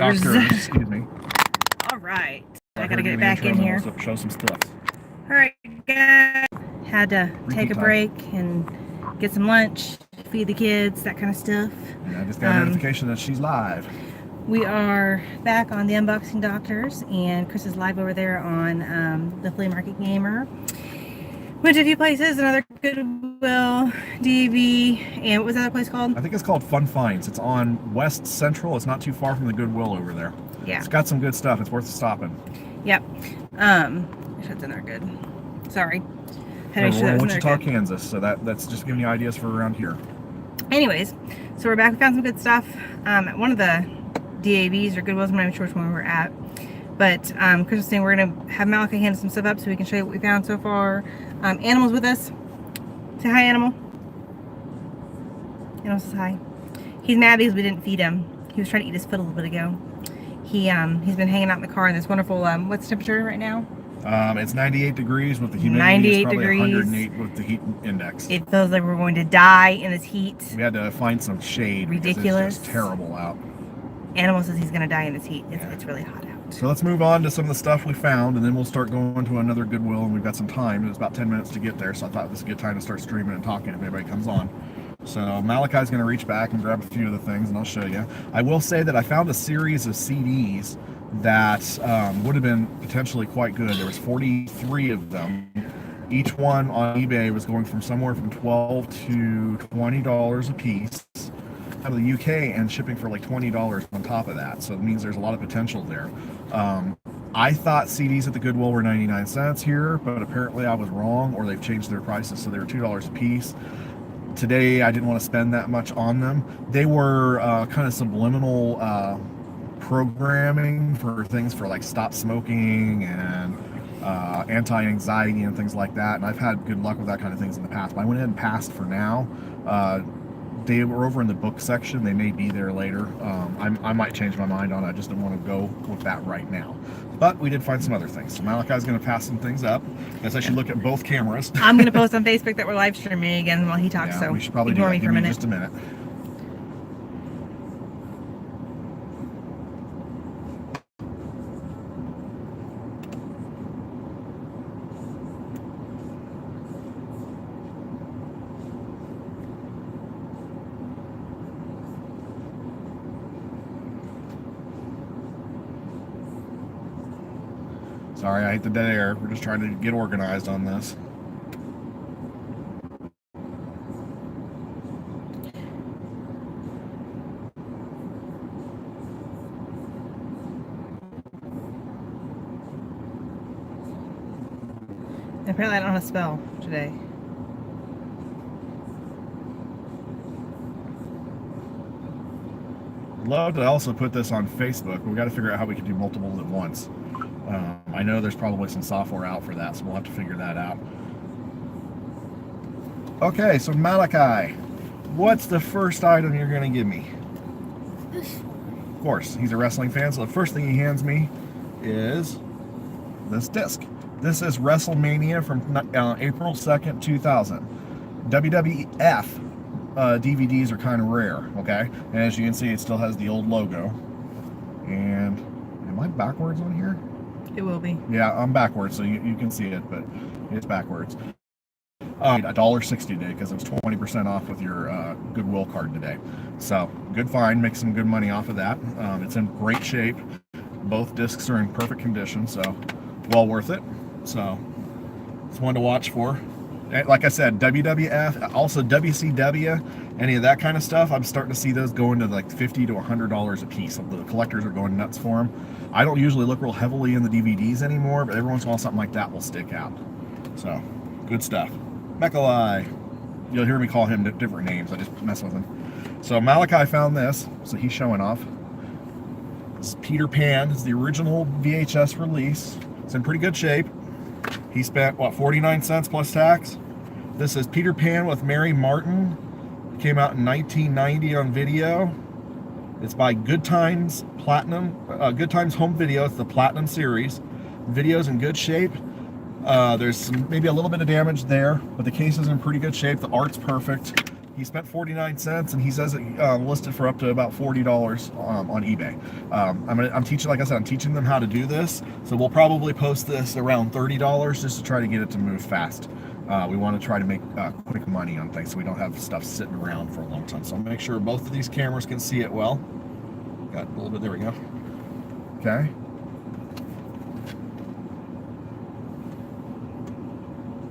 Excuse me. All right. I gotta get back in here. Show some stuff. All right, guys. Had to take a break and get some lunch, feed the kids, that kind of stuff. Yeah, I just got a notification that she's live. We are back on the Unboxing Doctors, and Chris is live over there on the Flea Market Gamer. Went to a few places, another Goodwill, DAV, and what was that other place called? I think it's called Fun Finds. It's on West Central. It's not too far from the Goodwill over there. Yeah. It's got some good stuff. It's worth stopping. Yep. It's in there good. Sorry. We're in Wichita, Kansas, so that's just giving you ideas for around here. Anyways, so we're back. We found some good stuff at one of the DAVs or Goodwills. I'm not even sure which one we're at. But Chris was saying we're going to have Malachi hand some stuff up so we can show you what we found so far. Animal's with us. Say hi, Animal. Animal says hi. He's mad because we didn't feed him. He was trying to eat his foot a little bit ago. He's been hanging out in the car in this wonderful, what's the temperature right now? It's 98 degrees with the humidity. 98 degrees. 108 with the heat index. It feels like we're going to die in this heat. We had to find some shade. Ridiculous. It's just terrible out. Animal says he's going to die in this heat. It's really hot out. So let's move on to some of the stuff we found, and then we'll start going to another Goodwill, and we've got some time. It's about 10 minutes to get there, so I thought this was a good time to start streaming and talking if anybody comes on. So Malachi's going to reach back and grab a few of the things, and I'll show you. I will say that I found a series of CDs that would have been potentially quite good. There was 43 of them. Each one on eBay was going from somewhere from $12 to $20 a piece out of the UK, and shipping for like $20 on top of that. So it means there's a lot of potential there. I thought CDs at the Goodwill were 99 cents here, but apparently I was wrong, or they've changed their prices, so they were $2 a piece. Today I didn't want to spend that much on them. They were kind of subliminal programming for things for like stop smoking and anti-anxiety and things like that, and I've had good luck with that kind of things in the past, but I went ahead and passed for now. They were over in the book section. They may be there later. I might change my mind on it. I just don't want to go with that right now. But we did find some other things. So Malachi's going to pass some things up. I guess I should look at both cameras. I'm going to post on Facebook that we're live streaming again while he talks. Yeah, so we should probably ignore do me that. for a minute. Just a minute. Sorry, I hate the dead air. We're just trying to get organized on this. Apparently I don't know how to spell today. I'd love to also put this on Facebook, but we got to figure out how we can do multiples at once. I know there's probably some software out for that, so we'll have to figure that out. Okay, so Malachi, what's the first item you're going to give me? This one. Of course, he's a wrestling fan, so the first thing he hands me is this disc. This is WrestleMania from April 2nd, 2000. WWF DVDs are kind of rare, okay? And as you can see, it still has the old logo. And am I backwards on here? It will be. Yeah, I'm backwards, so you can see it, but it's backwards. $1.60 today because it was 20% off with your Goodwill card today. So good find, make some good money off of that. It's in great shape. Both discs are in perfect condition, so well worth it. So it's one to watch for. Like I said, WWF, also WCW, any of that kind of stuff, I'm starting to see those going to like $50 to $100 a piece. The collectors are going nuts for them. I don't usually look real heavily in the DVDs anymore, but every once in a while something like that will stick out. So, good stuff. Mechalai. You'll hear me call him different names. I just mess with him. So Malachi found this, so he's showing off. This is Peter Pan. It's the original VHS release. It's in pretty good shape. He spent, what, 49 cents plus tax? This is Peter Pan with Mary Martin. It came out in 1990 on video. It's by Good Times Platinum, Good Times Home Video. It's the Platinum series. Video's in good shape. There's maybe a little bit of damage there, but the case is in pretty good shape. The art's perfect. He spent 49 cents, and he says it listed for up to about $40 on eBay. I'm teaching, like I said, I'm teaching them how to do this. So we'll probably post this around $30 just to try to get it to move fast. We want to try to make quick money on things so we don't have stuff sitting around for a long time. So I'll make sure both of these cameras can see it well. Got a little bit, there we go. Okay.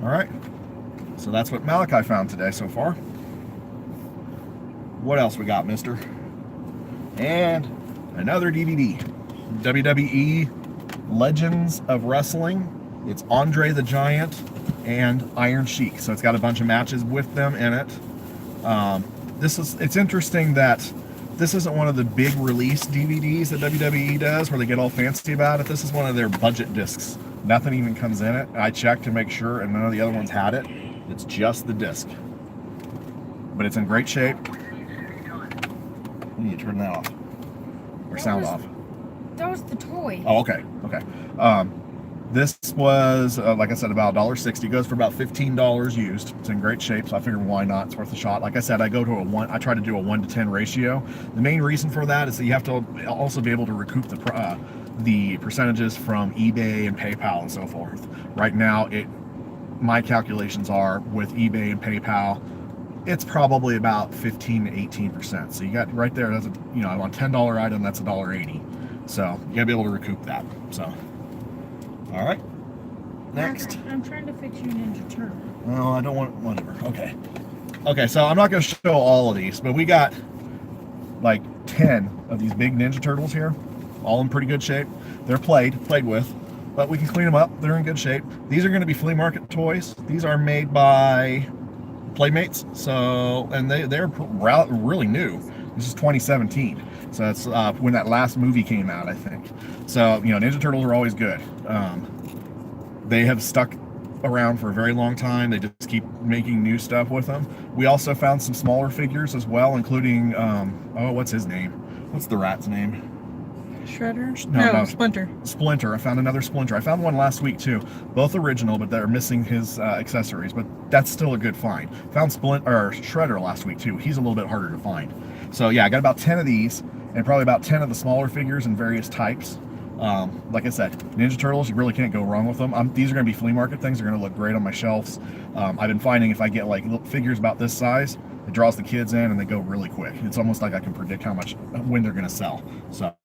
All right. So that's what Malachi found today so far. What else we got, mister? And another DVD. WWE Legends of Wrestling. It's Andre the Giant and Iron Sheik. So it's got a bunch of matches with them in it. It's interesting that this isn't one of the big release DVDs that WWE does where they get all fancy about it. This is one of their budget discs. Nothing even comes in it. I checked to make sure, and none of the other ones had it. It's just the disc. But it's in great shape. You need to turn that off. Or sound off. That was the toy. Oh, okay. Okay. This was, like I said, about $1.60. Goes for about $15 used. It's in great shape, so I figured why not? It's worth a shot. Like I said, I try to do a 1-to-10 ratio. The main reason for that is that you have to also be able to recoup the percentages from eBay and PayPal and so forth. Right now, my calculations are with eBay and PayPal, it's probably about 15 to 18%. So you got right there, that's on a $10 item, that's $1.80. So you gotta be able to recoup that. So, all right. Next. I'm trying to fix your Ninja Turtle. Well, I don't want, whatever. Okay. Okay, so I'm not gonna show all of these, but we got like 10 of these big Ninja Turtles here, all in pretty good shape. They're played with, but we can clean them up. They're in good shape. These are going to be flea market toys. These are made by Playmates, so, and they're really new. This is 2017, so that's when that last movie came out, I think. So Ninja Turtles are always good. They have stuck around for a very long time. They just keep making new stuff with them. We also found some smaller figures as well, including what's his name? What's the rat's name? Shredder? No, Splinter. Splinter. I found another Splinter. I found one last week too. Both original, but they're missing his accessories. But that's still a good find. Found Shredder last week too. He's a little bit harder to find. So yeah, I got about 10 of these, and probably about 10 of the smaller figures in various types. Like I said, Ninja Turtles, you really can't go wrong with them. These are going to be flea market things. They're going to look great on my shelves. I've been finding if I get like little figures about this size, it draws the kids in and they go really quick. It's almost like I can predict when they're going to sell. So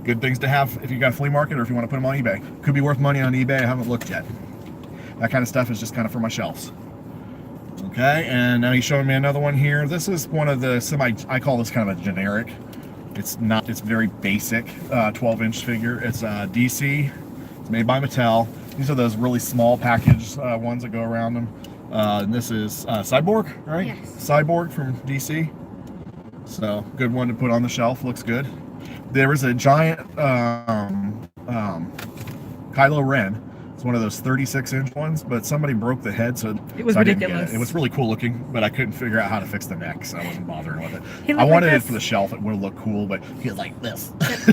good things to have if you got a flea market or if you want to put them on eBay. Could be worth money on eBay. I haven't looked yet. That kind of stuff is just kind of for my shelves. Okay, and now he's showing me another one here. This is one of the I call this kind of a generic. It's very basic 12-inch figure. It's DC. It's made by Mattel. These are those really small package ones that go around them. And this is Cyborg, right? Yes. Cyborg from DC. So good one to put on the shelf. Looks good. There was a giant Kylo Ren. It's one of those 36-inch ones, but somebody broke the head, so it was so ridiculous. It was really cool looking, but I couldn't figure out how to fix the neck, so I wasn't bothering with it. I wanted like it for the shelf. It would have looked cool, but he was like this. That's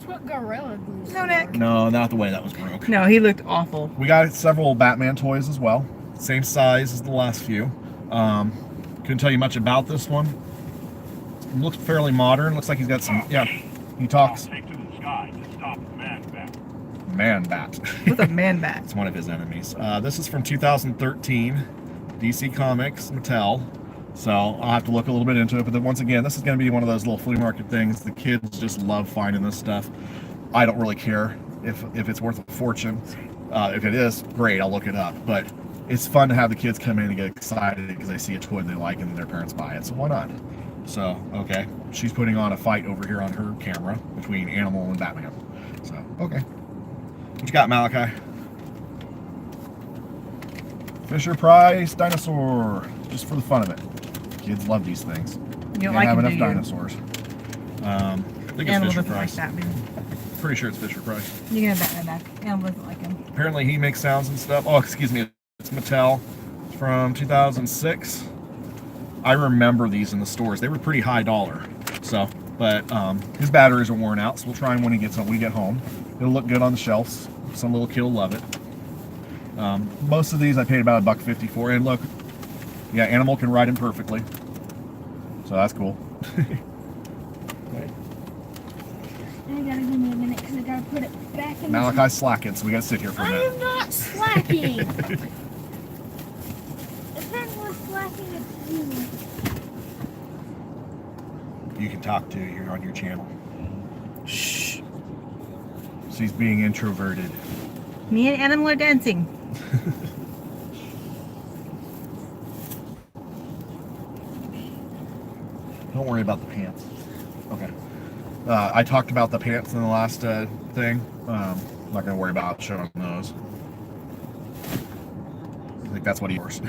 what Gorilla Glue's No for. neck. No, not the way that was broke. No, he looked awful. We got several Batman toys as well. Same size as the last few. Couldn't tell you much about this one. It looks fairly modern. Looks like he's got some, yeah, he talks. Take to the sky to stop the man bat. Man Bat. With a man bat. It's one of his enemies. This is from 2013, DC Comics, Mattel. So I'll have to look a little bit into it. But then once again, this is going to be one of those little flea market things. The kids just love finding this stuff. I don't really care if it's worth a fortune. If it is, great, I'll look it up. But it's fun to have the kids come in and get excited because they see a toy they like and then their parents buy it. So why not? So, okay. She's putting on a fight over here on her camera between Animal and Batman. So, okay. What you got, Malachi? Fisher-Price dinosaur. Just for the fun of it. Kids love these things. You don't Can't like have him, enough do you? dinosaurs. I think Animal it's doesn't like Fisher-Price. that, man. Pretty sure it's Fisher-Price. You can have Batman back. Animal doesn't like him. Apparently he makes sounds and stuff. Oh, excuse me. It's Mattel from 2006. I remember these in the stores. They were pretty high dollar. So, but his batteries are worn out, so we'll try him when we get home. It'll look good on the shelves. Some little kid will love it. Most of these I paid about $1.50 for. And look, Yeah, Animal can ride him perfectly. So that's cool. I gotta give me a minute because I gotta put it back in. Malachi's slacking, so we gotta sit here for a I minute. am not slacking. If anyone's slacking, it's you. You can talk to you're on your channel. Shh. She's being introverted. Me and Animal are dancing. Don't worry about the pants. Okay. I talked about the pants in the last thing. I'm not going to worry about showing those. I think that's what he was.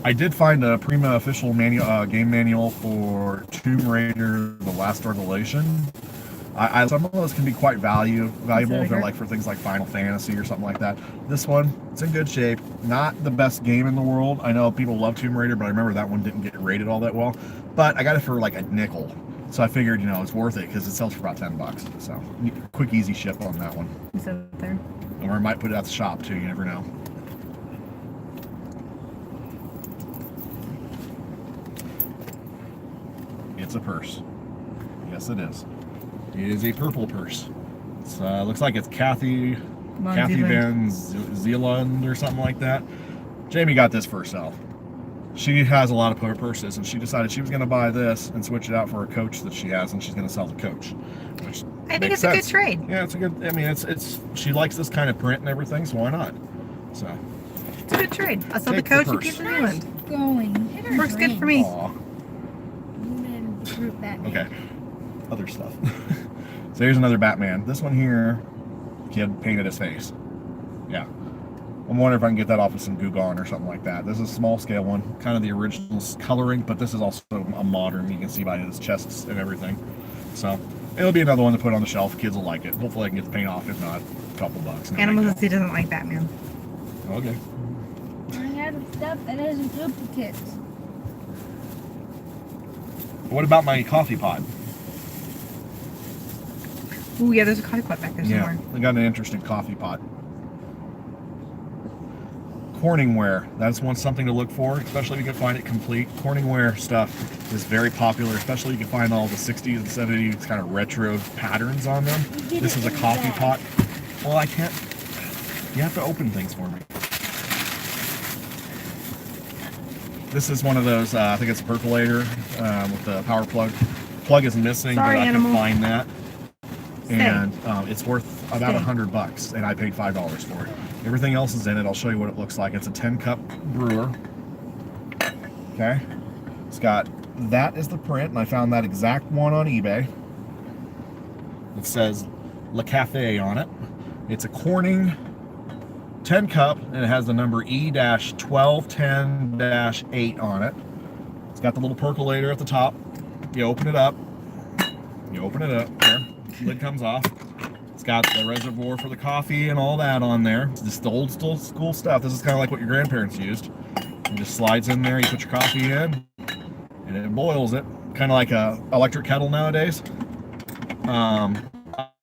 I did find a Prima official manual, game manual for Tomb Raider: The Last Revelation. Some of those can be quite valuable if they're like for things like Final Fantasy or something like that. This one, it's in good shape. Not the best game in the world. I know people love Tomb Raider, but I remember that one didn't get rated all that well. But I got it for like a nickel. So I figured, it's worth it because it sells for about $10. So quick, easy ship on that one. Is that there? Or I might put it at the shop too, you never know. It's a purse. Yes, it is. It is a purple purse. It looks like it's Kathy Van Zeeland or something like that. Jamie got this for herself. She has a lot of purses, and she decided she was going to buy this and switch it out for a Coach that she has, and she's going to sell the Coach. Which I think makes it's sense. a good trade. Yeah, it's a good. I mean, it's she likes this kind of print and everything, so why not? So It's a good trade. I'll sell the Take the Coach and purse. keep the new one. Going. Hit her Works good drink. for me. aw. And the group Batman. Okay, other stuff. So here's another Batman. This one here, kid painted his face. Yeah. I'm wondering if I can get that off of some Goo Gone or something like that. This is a small scale one, kind of the original coloring, but this is also a modern. You can see by his chests and everything. So it'll be another one to put on the shelf. Kids will like it. Hopefully I can get the paint off. If not, a couple bucks. Animal says he doesn't like Batman. Okay. I have stuff that isn't duplicates. What about my coffee pot? Ooh, yeah, there's a coffee pot back there Yeah, somewhere. I got an interesting coffee pot. Corningware, that's something to look for, especially if you can find it complete. Corningware stuff is very popular, especially you can find all the 60s and 70s kind of retro patterns on them. This is a coffee pot. Well, I can't, you have to open things for me. This is one of those, I think it's a percolator with the power plug. Plug is missing, Sorry, but I Animal. can find that. Stay. And it's worth about Stay. $100, and I paid $5 for it. Everything else is in it. I'll show you what it looks like. It's a 10-cup brewer. Okay. It's got, that is the print, and I found that exact one on eBay. It says Le Cafe on it. It's a Corning 10-cup, and it has the number E-1210-8 on it. It's got the little percolator at the top. You open it up. You open it up. There. Lid comes off. It's got the reservoir for the coffee and all that on there. It's just the old school stuff. This is kind of like what your grandparents used. It just slides in there. You put your coffee in, and it boils it. Kind of like a electric kettle nowadays.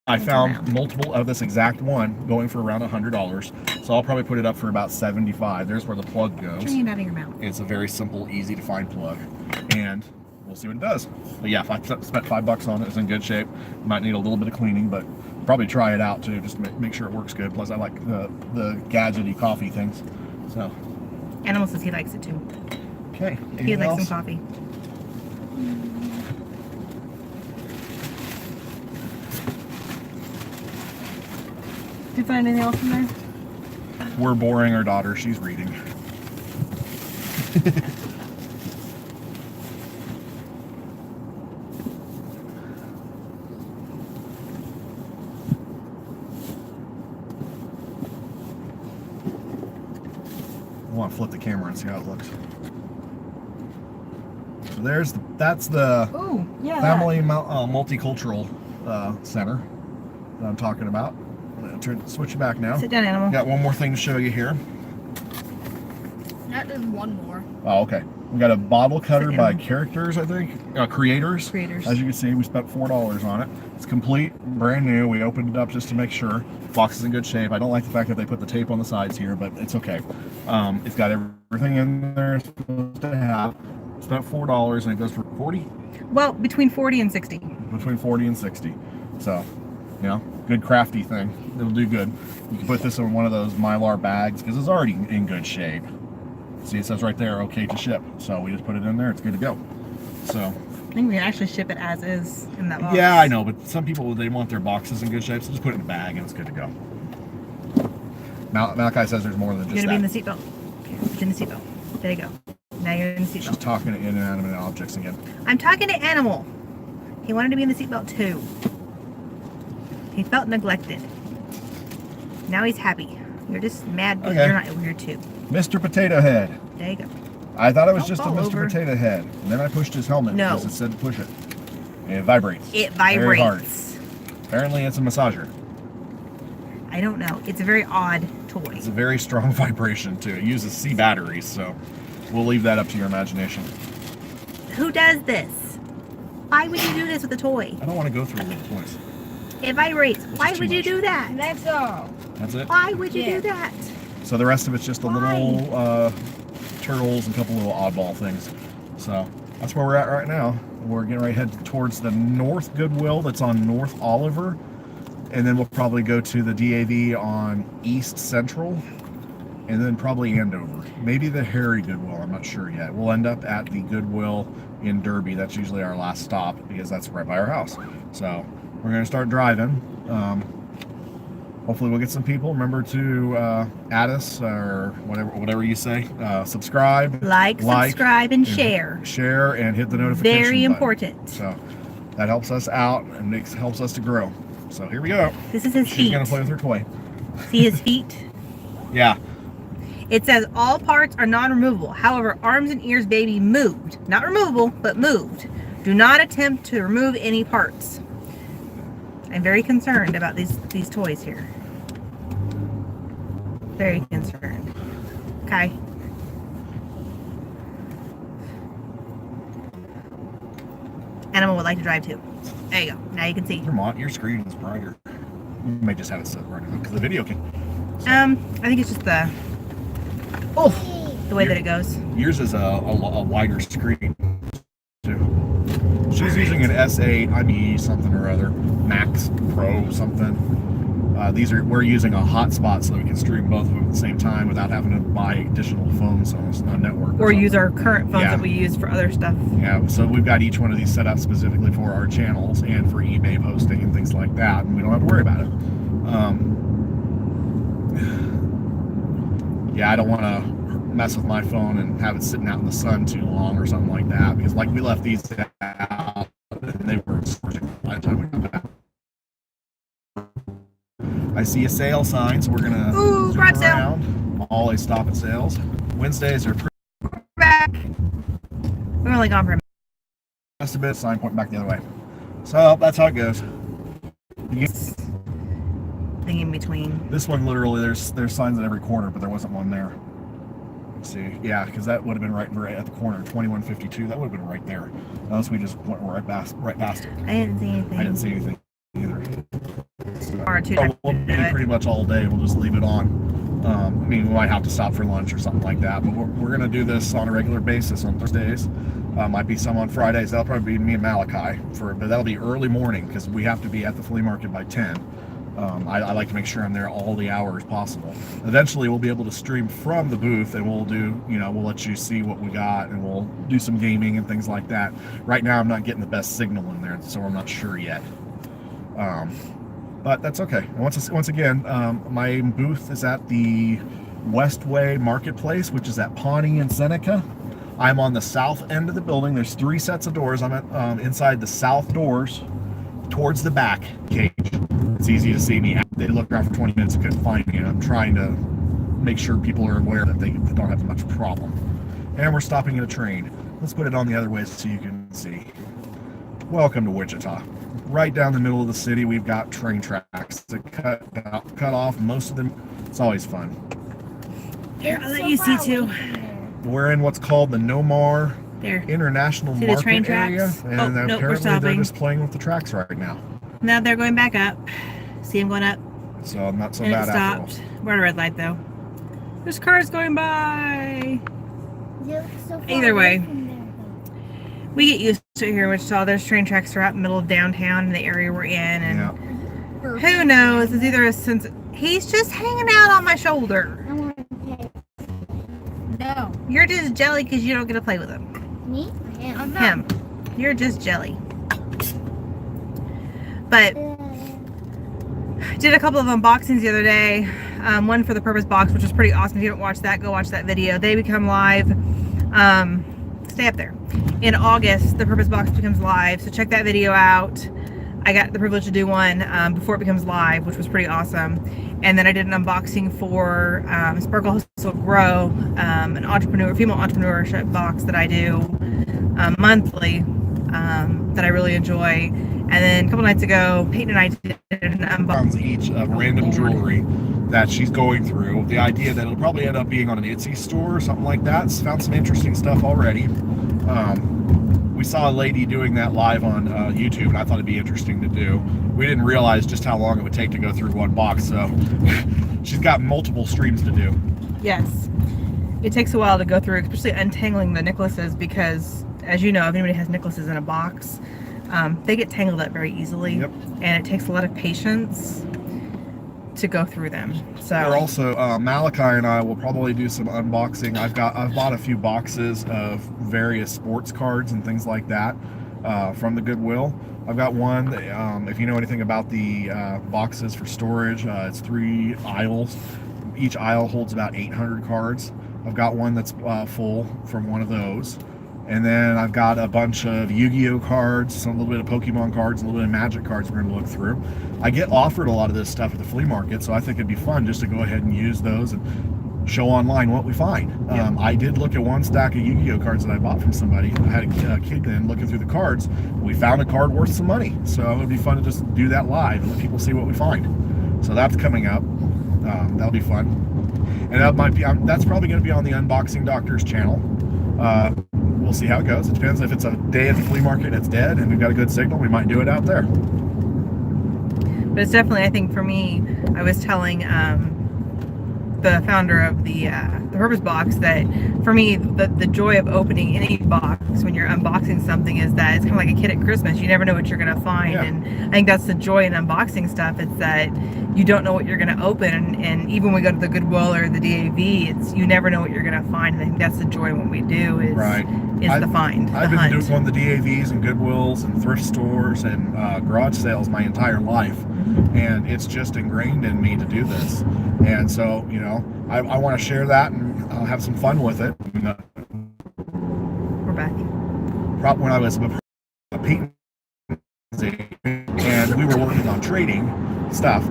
I found multiple of this exact one going for around $100. So I'll probably put it up for about $75. There's where the plug goes. Turn it out of your mouth. It's a very simple, easy to find plug, and we'll see what it does. But yeah, if I spent $5 on it, it's in good shape. Might need a little bit of cleaning, but probably try it out too, just to make sure it works good. Plus, I like the gadgety coffee things. So Animal says he likes it too. okay, He anything likes else? some coffee. Did you find anything else in there? We're boring our daughter. She's reading. I want to flip the camera and see how it looks. So that's the Ooh, yeah. family multicultural center that I'm talking about. I'm going to switch it back now. Sit down, Animal. Got one more thing to show you here. Not just one more. Oh, okay. We got a bottle cutter Sit by down. Characters, I think. Creators. Creators. As you can see, we spent $4 on it. It's complete, brand new. We opened it up just to make sure. Box is in good shape. I don't like the fact that they put the tape on the sides here, but it's okay. It's got everything in there it's supposed to have. Spent $4 and it goes for 40? Well, between 40 and 60. Between 40 and 60. So, you know, good crafty thing. It'll do good. You can put this in one of those Mylar bags because it's already in good shape. See, it says right there, okay to ship. So we just put it in there, it's good to go. So I think we can actually ship it as is in that box. yeah, I know, but some people, they want their boxes in good shape, so just put it in a bag and it's good to go. Malachi says there's more than just You're that. gonna be in the seatbelt. Okay, put you in the seatbelt. There you go. Now you're in the She's seatbelt. talking to inanimate objects again. I'm talking to Animal. He wanted to be in the seatbelt too. He felt neglected. Now he's happy. You're just mad because Okay. you're not over here too. Mr. Potato Head. There you go. I thought it was Don't just a fall Mr. over. Potato Head. And then I pushed his helmet No. because it said push it. And it vibrates. It Very hard. vibrates. Apparently it's a massager. I don't know. It's a very odd toy. It's a very strong vibration too. It uses C batteries, so we'll leave that up to your imagination. Who does this? Why would you do this with a toy? I don't want to go through all the toys. It vibrates. Why is too would you much. do that? That's all. That's it. Why would you Yeah. do that? So the rest of it's just a Why? little turtles and a couple little oddball things. So that's where we're at right now. We're getting right head towards the North Goodwill that's on North Oliver. And then we'll probably go to the DAV on East Central. And then probably Andover. Maybe the Harry Goodwill, I'm not sure yet. We'll end up at the Goodwill in Derby. That's usually our last stop because that's right by our house. So we're going to start driving. Hopefully we'll get some people. Remember to add us or whatever you say. Subscribe. Like, subscribe, and share. Share and hit the notification Very button. important. So that helps us out and helps us to grow. So here we go. This is his She's feet. going to play with her toy. See his feet? Yeah. It says all parts are non-removable. However, arms and ears baby moved. Not removable, but moved. Do not attempt to remove any parts. I'm very concerned about these toys here. Very concerned. Okay. Animal would like to drive too. There you go. Now you can see. Your screen is brighter. You may just have it set brighter because the video can. I think it's just the way that it goes. Yours is a wider screen too. She's using an S8 IME something or other, Max Pro something. We're using a hotspot so that we can stream both of them at the same time without having to buy additional phones on a network. Or use our current phones Yeah. that we use for other stuff. Yeah, so we've got each one of these set up specifically for our channels and for eBay posting and things like that, and we don't have to worry about it. Yeah, I don't want to mess with my phone and have it sitting out in the sun too long or something like that, because like we left these out and they were scorching by the time we got back. I see a sale sign, so we're gonna Ooh, zoom garage sale. around. Always stop at sales. Wednesdays are pretty We're back. We're only gone for a minute. just a bit. Sign pointing back the other way. So that's how it goes. Thing in between. This one literally, there's signs at every corner, but there wasn't one there. Let's see, yeah, because that would have been right at the corner, 2152. That would have been right there. Unless we just went right past it. I didn't see anything. I didn't see anything either. Or two So we'll times be to do it. pretty much all day. We'll just leave it on. I mean, we might have to stop for lunch or something like that, but we're going to do this on a regular basis on Thursdays. Might be some on Fridays. That'll probably be me and Malachi, but that'll be early morning because we have to be at the flea market by 10. I like to make sure I'm there all the hours possible. Eventually, we'll be able to stream from the booth, and we'll we'll let you see what we got, and we'll do some gaming and things like that. Right now, I'm not getting the best signal in there, so I'm not sure yet. But that's okay. Once again, my booth is at the Westway Marketplace, which is at Pawnee and Seneca. I'm on the south end of the building. There's 3 sets of doors. I'm at inside the south doors towards the back cage. It's easy to see me. They looked around for 20 minutes and couldn't find me, and I'm trying to make sure people are aware that they don't have much problem. And we're stopping at a train. Let's put it on the other way so you can see. Welcome to Wichita. Right down the middle of the city, we've got train tracks that cut off most of them. It's always fun. Here, I'll let you see too. we're in what's called the Nomar There. International See the train Market area, tracks? and Oh, nope, we're apparently they're stopping. just playing with the tracks right now. Now they're going back up. See them going up? So not so And it bad after all. stopped. We're at a red light though. There's cars going by. They look so far Either away way. from there, though. We get used to it here in Wichita. There's train tracks throughout the middle of downtown in the area we're in, and Yeah. who knows? It's either a sense. He's just hanging out on my shoulder. I want to play. No. You're just jelly because you don't get to play with him. Me? I am. Him. You're just jelly. But did a couple of unboxings the other day. One for the Purpose Box, which was pretty awesome. If you haven't watched that, go watch that video. They become live. Stay up there. In August, the Purpose Box becomes live, so check that video out. I got the privilege to do one before it becomes live, which was pretty awesome. And then I did an unboxing for Sparkle Hustle Grow, an female entrepreneurship box that I do monthly that I really enjoy. And then a couple nights ago, Peyton and I did an unboxing. Each of random jewelry that she's going through. The idea that it'll probably end up being on an Etsy store or something like that. Found some interesting stuff already. We saw a lady doing that live on YouTube, and I thought it'd be interesting to do. We didn't realize just how long it would take to go through one box, so she's got multiple streams to do. Yes. It takes a while to go through, especially untangling the necklaces, because as you know, if anybody has necklaces in a box, they get tangled up very easily. Yep. And it takes a lot of patience to go through them. So We're also Malachi and I will probably do some unboxing. I've bought a few boxes of various sports cards and things like that from the Goodwill. I've got one that, if you know anything about the boxes for storage, it's 3 aisles. Each aisle holds about 800 cards. I've got one that's full from one of those. And then I've got a bunch of Yu-Gi-Oh cards, a little bit of Pokemon cards, a little bit of Magic cards we're going to look through. I get offered a lot of this stuff at the flea market, so I think it'd be fun just to go ahead and use those and show online what we find. I did look at one stack of Yu-Gi-Oh cards that I bought from somebody. I had a kid then looking through the cards. We found a card worth some money, so it would be fun to just do that live and let people see what we find. So that's coming up. That'll be fun. And that might be, that's probably going to be on the Unboxing Doctor's channel. We'll see how it goes. It depends if it's a day at the flea market and it's dead and we've got a good signal, we might do it out there. but it's definitely, I think for me, I was telling the founder of the Purpose Box that for me the joy of opening any box when you're unboxing something is that it's kind of like a kid at Christmas. You never know what you're going to find. Yeah. And I think that's the joy in unboxing stuff. It's that you don't know what you're going to open, and even when we go to the Goodwill or the DAV, it's you never know what you're going to find. And I think that's the joy in what we do is the find. I've been doing the DAVs and Goodwills and thrift stores and garage sales my entire life, and it's just ingrained in me to do this. And so, you know, I want to share that and have some fun with it. We're back. When I was a Peyton, and we were working on trading stuff,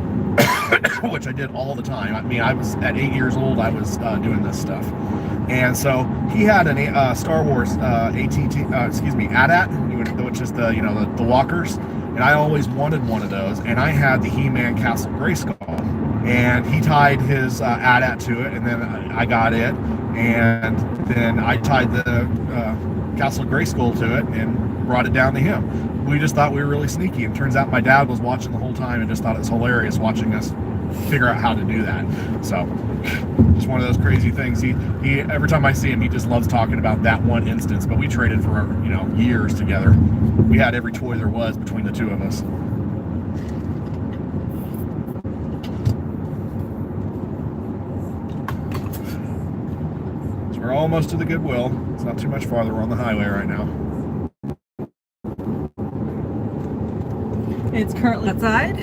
which I did all the time. I mean, I was at 8 years old, I was doing this stuff. And so he had a Star Wars AT-AT, which is the walkers. And I always wanted one of those. And I had the He-Man Castle Grayskull. And he tied his AT-AT to it, and then I got it. And then I tied the Castle Grayskull to it and brought it down to him. We just thought we were really sneaky. And turns out my dad was watching the whole time and just thought it was hilarious watching us figure out how to do that. So just one of those crazy things. He every time I see him, he just loves talking about that one instance. But we traded for years together. We had every toy there was between the two of us. So we're almost to the Goodwill. It's not too much farther. We're on the highway right now. It's currently outside.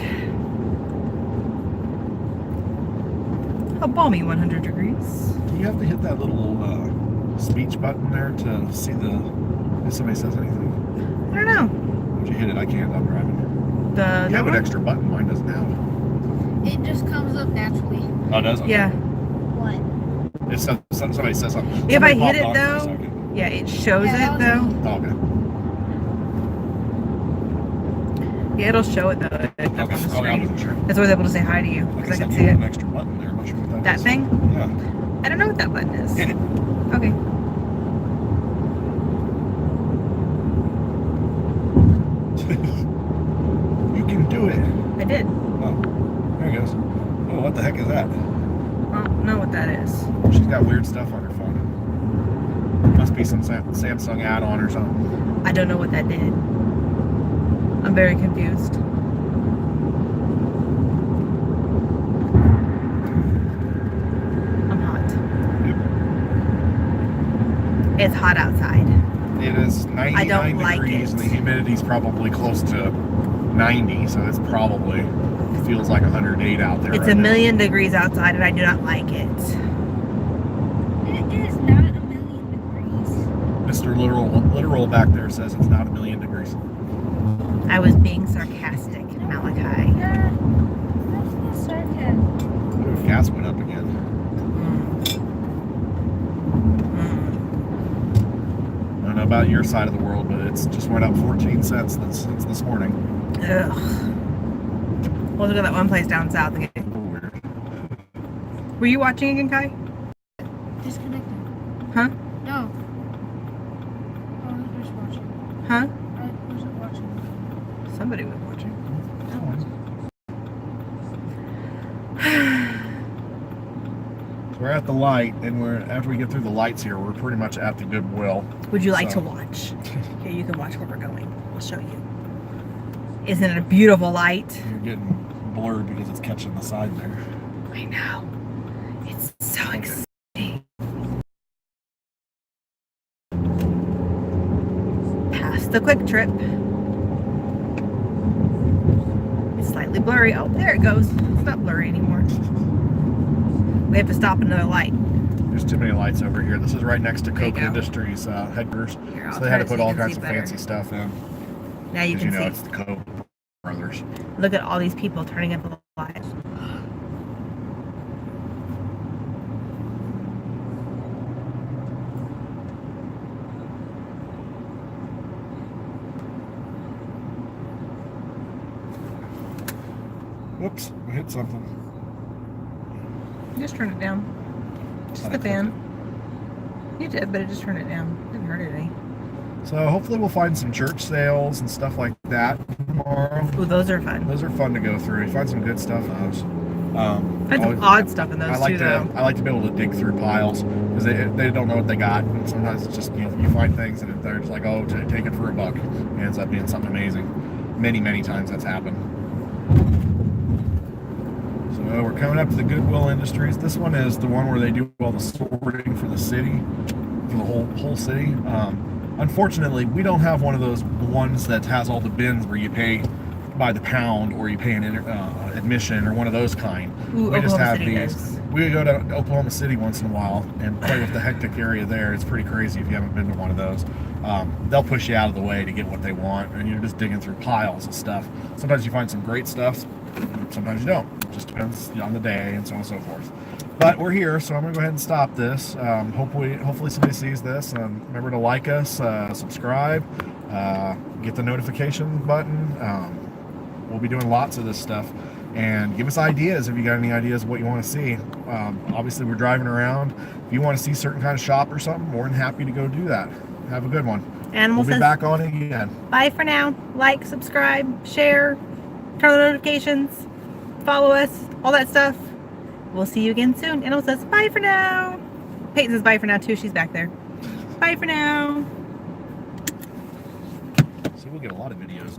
A balmy 100 degrees. You have to hit that little speech button there to see if somebody says anything. I don't know. Would you hit it? I can't. I'm driving. You have an extra button. Mine doesn't have it. It just comes up naturally. Oh, it does? Okay. Yeah. What? If somebody says something. If I Somebody hit it popped on for a though, second. yeah, it shows Yeah, it that though. Oh, okay. Yeah, it'll show it though. Okay. Oh, yeah, I wasn't sure. That's why I was able to say hi to you Like because I said, can you see have it. an extra button there. I'm not sure what That is. thing? Yeah. I don't know what that button is. Hit it. Okay. You can do it. I did. Oh, there he goes. Oh, what the heck is that? I don't know what that is. She's got weird stuff on her phone. Must be some Samsung add-on or something. I don't know what that did. I'm very confused. I'm hot. It's hot outside. It is 99 like degrees it. and the humidity's probably close to 90, so it's probably feels like 108 out there. It's right a now. million degrees outside and I do not like it. It is not a million degrees. Mr. Literal back there says it's not a million degrees. I was being sarcastic, Malachi. Yeah, that's not sarcasm. Ooh, gas went up again. I don't know about your side of the world, but it's just went up 14 cents since this morning. Ugh. We'll look at that one place down south again. A little weird. Were you watching again, Kai? Disconnected. Huh? No. I was just watching. Huh? I wasn't watching. Somebody was watching. We're at the light, and after we get through the lights here, we're pretty much at the Goodwill. Would you like to So- watch? Here, you can watch where we're going. I'll show you. Isn't it a beautiful light? You're getting blurred because it's catching the side there. I know. It's so exciting. Past the Quick Trip. It's slightly blurry. Oh, there it goes. It's not blurry anymore. We have to stop another light. There's too many lights over here. This is right next to There you Coke go. Industries headquarters. Here, I'll So they turn had to it put so you all can kinds see of better. fancy stuff in. Now you Because can see. it's the Koch brothers. Look at all these people turning up the lights. Whoops, we hit something. Just turn it down. Just Thought the I fan. You did, but it just turned it down. Didn't hurt it any. So hopefully we'll find some church sales and stuff like that tomorrow. Ooh, those are fun. Those are fun to go through. You find some good stuff in those. Find some odd stuff in those too, though. I like to be able to dig through piles because they don't know what they got. And sometimes it's just you find things and they're just like, oh, take it for $1. It ends up being something amazing. Many times that's happened. So we're coming up to the Goodwill Industries. This one is the one where they do all the sorting for the city, for the whole city. Unfortunately, we don't have one of those ones that has all the bins where you pay by the pound or you pay an admission or one of those kind. Ooh, We just Oklahoma have City these. does. We go to Oklahoma City once in a while and play with the hectic area there. It's pretty crazy if you haven't been to one of those. They'll push you out of the way to get what they want, and you're just digging through piles of stuff. Sometimes you find some great stuff, sometimes you don't. It just depends on the day and so on and so forth. But we're here, so I'm gonna go ahead and stop this. Hopefully somebody sees this. Remember to like us, subscribe, get the notification button. We'll be doing lots of this stuff, and give us ideas if you got any ideas of what you want to see. Obviously, we're driving around. If you want to see certain kind of shop or something, more than happy to go do that. Have a good one. Animal We'll be says back on it again. bye for now. Like, subscribe, share, turn on the notifications, follow us, all that stuff. We'll see you again soon. Animal says bye for now. Peyton says bye for now too. She's back there. Bye for now. So we'll get a lot of videos.